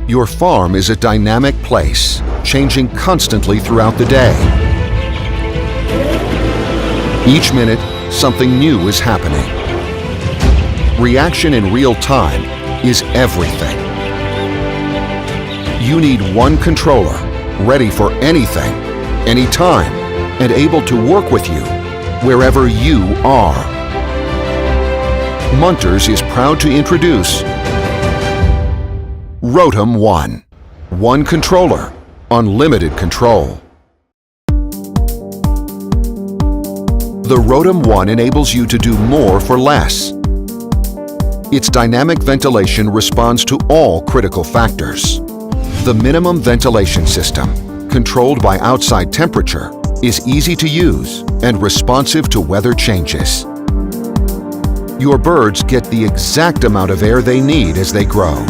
Your farm is a dynamic place, changing constantly throughout the day. Each minute, something new is happening. Reaction in real time is everything. You need one controller, ready for anything, anytime, and able to work with you wherever you are. Munters is proud to introduce Rotem One. One controller, unlimited control. The Rotem One enables you to do more for less. Its dynamic ventilation responds to all critical factors. The minimum ventilation system, controlled by outside temperature, is easy to use and responsive to weather changes. Your birds get the exact amount of air they need as they grow.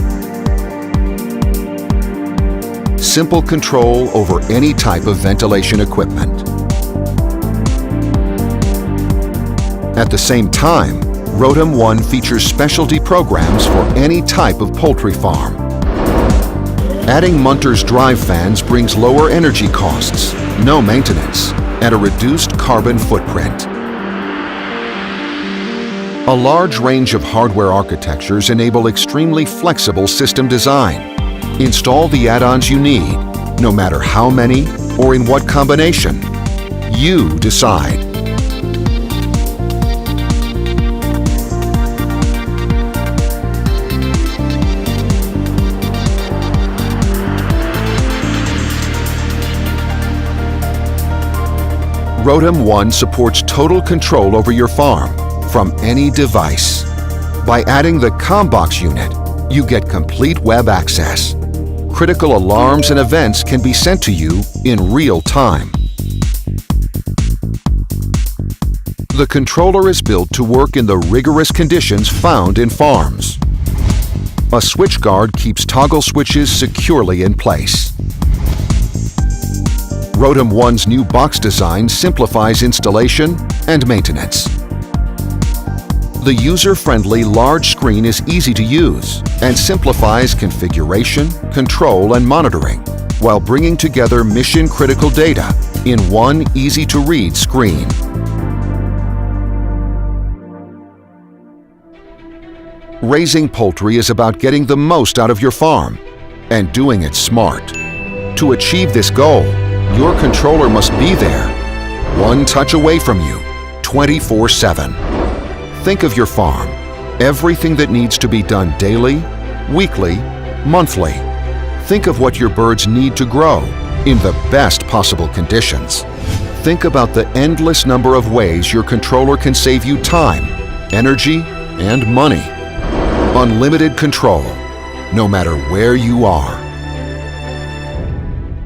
Simple control over any type of ventilation equipment. At the same time, Rotem One features specialty programs for any type of poultry farm. Adding Munters drive fans brings lower energy costs, no maintenance, and a reduced carbon footprint. A large range of hardware architectures enable extremely flexible system design. Install the add-ons you need, no matter how many or in what combination. You decide. Rotem One supports total control over your farm from any device. By adding the CommBox unit, you get complete web access. Critical alarms and events can be sent to you in real time. The controller is built to work in the rigorous conditions found in farms. A switch guard keeps toggle switches securely in place. Rotem One's new box design simplifies installation and maintenance. The user-friendly large screen is easy to use and simplifies configuration, control, and monitoring while bringing together mission-critical data in one easy-to-read screen. Raising poultry is about getting the most out of your farm and doing it smart. To achieve this goal, your controller must be there, one touch away from you, 24/7. Think of your farm, everything that needs to be done daily, weekly, monthly. Think of what your birds need to grow in the best possible conditions. Think about the endless number of ways your controller can save you time, energy, and money. Unlimited control, no matter where you are.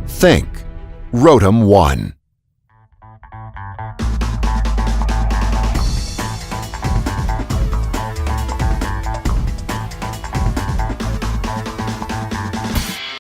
Think Rotem One.